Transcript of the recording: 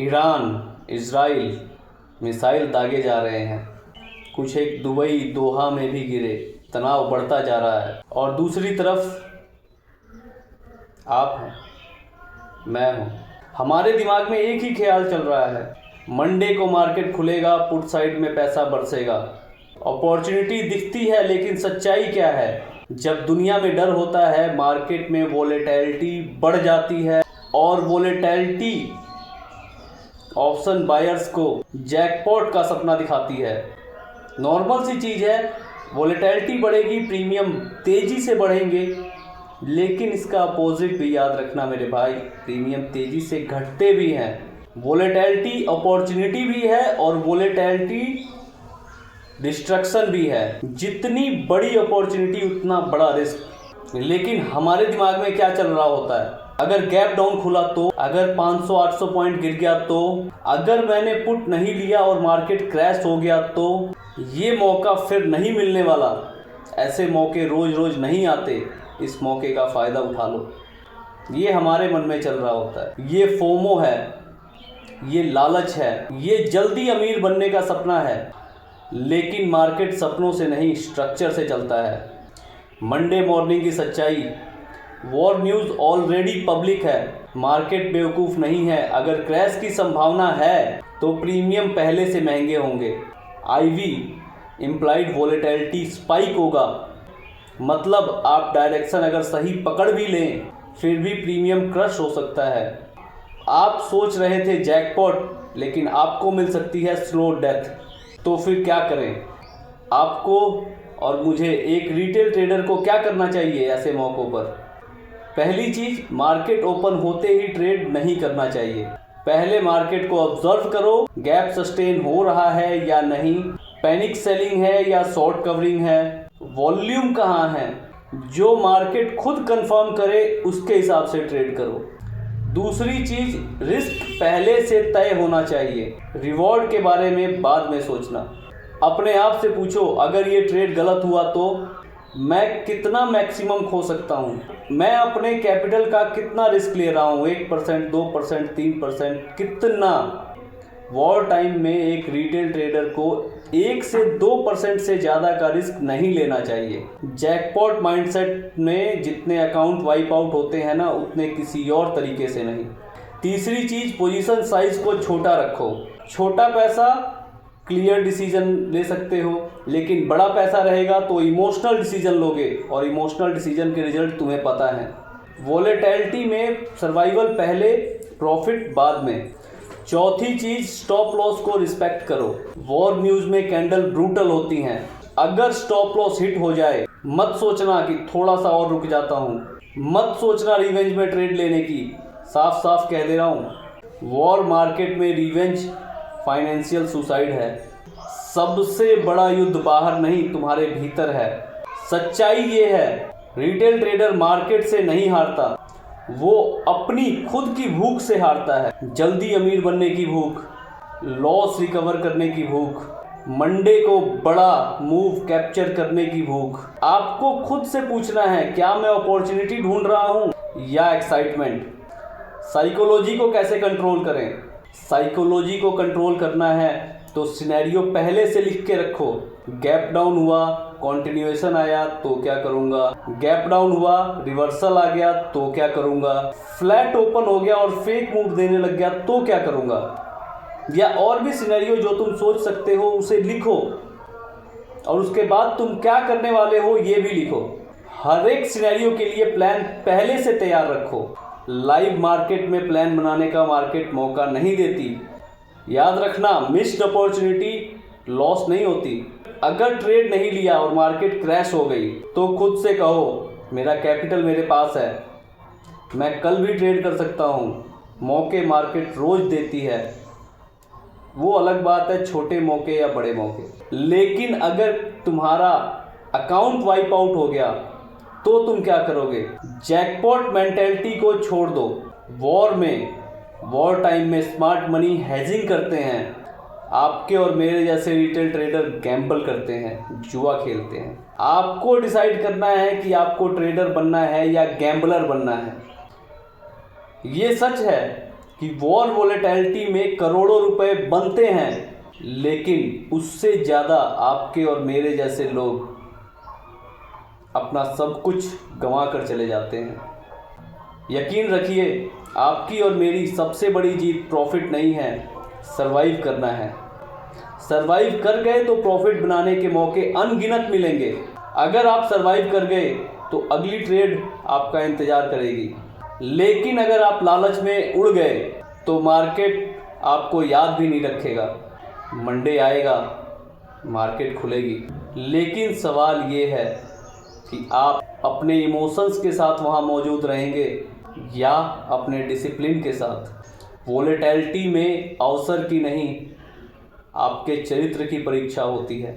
Iran Israel missile दागे जा रहे हैं, कुछ एक दुबई दोहा में भी गिरे, तनाव बढ़ता जा रहा है। और दूसरी तरफ आप हैं, मैं हूँ, हमारे दिमाग में एक ही ख्याल चल रहा है, मंडे को मार्केट खुलेगा, पुट साइड में पैसा बरसेगा। अपॉर्चुनिटी दिखती है, लेकिन सच्चाई क्या है? जब दुनिया में डर होता है, मार्केट में वोलेटिलिटी बढ़ जाती है, और वोलेटिलिटी ऑप्शन बायर्स को जैकपॉट का सपना दिखाती है। नॉर्मल सी चीज़ है, वोलेटिलिटी बढ़ेगी, प्रीमियम तेज़ी से बढ़ेंगे, लेकिन इसका अपोजिट भी याद रखना मेरे भाई, प्रीमियम तेज़ी से घटते भी हैं। वोलेटिलिटी अपॉर्चुनिटी भी है और वोलेटिलिटी डिस्ट्रक्शन भी है। जितनी बड़ी अपॉर्चुनिटी उतना बड़ा रिस्क। लेकिन हमारे दिमाग में क्या चल रहा होता है? अगर गैप डाउन खुला तो, अगर 500-800 पॉइंट गिर गया तो, अगर मैंने पुट नहीं लिया और मार्केट क्रैश हो गया तो, ये मौका फिर नहीं मिलने वाला। ऐसे मौके रोज रोज नहीं आते, इस मौके का फ़ायदा उठा लो। ये हमारे मन में चल रहा होता है। ये फोमो है, ये लालच है, ये जल्दी अमीर बनने का सपना है। लेकिन मार्केट सपनों से नहीं, स्ट्रक्चर से चलता है। मंडे मॉर्निंग की सच्चाई, वॉर न्यूज़ ऑलरेडी पब्लिक है, मार्केट बेवकूफ़ नहीं है। अगर क्रैश की संभावना है तो प्रीमियम पहले से महंगे होंगे। आईवी इम्प्लाइड वोलेटिलिटी स्पाइक होगा, मतलब आप डायरेक्शन अगर सही पकड़ भी लें फिर भी प्रीमियम क्रश हो सकता है। आप सोच रहे थे जैकपॉट, लेकिन आपको मिल सकती है स्लो डेथ। तो फिर क्या करें? आपको और मुझे, एक रिटेल ट्रेडर को क्या करना चाहिए ऐसे मौक़ों पर? पहली चीज़, मार्केट ओपन होते ही ट्रेड नहीं करना चाहिए। पहले मार्केट को ऑब्जर्व करो, गैप सस्टेन हो रहा है या नहीं, पैनिक सेलिंग है या शॉर्ट कवरिंग है, वॉल्यूम कहाँ है। जो मार्केट खुद कंफर्म करे उसके हिसाब से ट्रेड करो। दूसरी चीज़, रिस्क पहले से तय होना चाहिए, रिवॉर्ड के बारे में बाद में सोचना। अपने आप से पूछो, अगर ये ट्रेड गलत हुआ तो मैं कितना मैक्सिमम खो सकता हूँ? मैं अपने कैपिटल का कितना रिस्क ले रहा हूँ? 1%, 2%, 3%, कितना? वॉर टाइम में एक रिटेल ट्रेडर को 1 से 2% से ज़्यादा का रिस्क नहीं लेना चाहिए। जैकपॉट माइंडसेट में जितने अकाउंट वाइप आउट होते हैं ना, उतने किसी और तरीके से नहीं। तीसरी चीज़, पोजीशन साइज़ को छोटा रखो। छोटा पैसा क्लियर डिसीजन ले सकते हो, लेकिन बड़ा पैसा रहेगा तो इमोशनल डिसीजन लोगे, और इमोशनल डिसीजन के रिजल्ट तुम्हें पता है। वोलेटिलिटी में सर्वाइवल पहले, प्रॉफिट बाद में। चौथी चीज़, स्टॉप लॉस को रिस्पेक्ट करो। वॉर न्यूज़ में कैंडल ब्रूटल होती हैं। अगर स्टॉप लॉस हिट हो जाए, मत सोचना कि थोड़ा सा और रुक जाता हूँ, मत सोचना रिवेंज में ट्रेड लेने की। साफ साफ कह दे रहा हूँ, वॉर मार्केट में रिवेंज फाइनेंशियल सुसाइड है। सबसे बड़ा युद्ध बाहर नहीं, तुम्हारे भीतर है। सच्चाई ये है, रिटेल ट्रेडर मार्केट से नहीं हारता, वो अपनी खुद की भूख से हारता है। जल्दी अमीर बनने की भूख, लॉस रिकवर करने की भूख, मंडे को बड़ा मूव कैप्चर करने की भूख। आपको खुद से पूछना है, क्या मैं अपॉर्चुनिटी ढूंढ रहा हूँ या एक्साइटमेंट? साइकोलॉजी को कैसे कंट्रोल करें? साइकोलॉजी को कंट्रोल करना है तो सिनेरियो पहले से लिख के रखो। गैप डाउन हुआ, कंटिन्यूएशन आया तो क्या करूँगा? गैप डाउन हुआ, रिवर्सल आ गया तो क्या करूँगा? फ्लैट ओपन हो गया और फेक मूव देने लग गया तो क्या करूँगा? या और भी सिनेरियो जो तुम सोच सकते हो उसे लिखो, और उसके बाद तुम क्या करने वाले हो ये भी लिखो। हर एक सिनेरियो के लिए प्लान पहले से तैयार रखो। लाइव मार्केट में प्लान बनाने का मार्केट मौका नहीं देती। याद रखना, मिस्ड अपॉर्चुनिटी लॉस नहीं होती। अगर ट्रेड नहीं लिया और मार्केट क्रैश हो गई तो खुद से कहो, मेरा कैपिटल मेरे पास है, मैं कल भी ट्रेड कर सकता हूँ। मौके मार्केट रोज देती है, वो अलग बात है, छोटे मौके या बड़े मौके। लेकिन अगर तुम्हारा अकाउंट वाइप आउट हो गया तो तुम क्या करोगे? जैकपॉट मेंटेलिटी को छोड़ दो। वॉर टाइम में स्मार्ट मनी हेजिंग करते हैं। आपके और मेरे जैसे रिटेल ट्रेडर गैम्बल करते हैं, जुआ खेलते हैं। आपको डिसाइड करना है कि आपको ट्रेडर बनना है या गैम्बलर बनना है। ये सच है कि वॉर वोलेटिलिटी में करोड़ों रुपए बनते हैं, लेकिन उससे ज़्यादा आपके और मेरे जैसे लोग अपना सब कुछ गंवा कर चले जाते हैं। यकीन रखिए, आपकी और मेरी सबसे बड़ी जीत प्रॉफिट नहीं है, सरवाइव करना है। सरवाइव कर गए तो प्रॉफिट बनाने के मौके अनगिनत मिलेंगे। अगर आप सरवाइव कर गए तो अगली ट्रेड आपका इंतज़ार करेगी, लेकिन अगर आप लालच में उड़ गए तो मार्केट आपको याद भी नहीं रखेगा। मंडे आएगा, मार्केट खुलेगी, लेकिन सवाल ये है कि आप अपने इमोशंस के साथ वहाँ मौजूद रहेंगे या अपने डिसिप्लिन के साथ। वोलेटिलिटी में अवसर की नहीं, आपके चरित्र की परीक्षा होती है।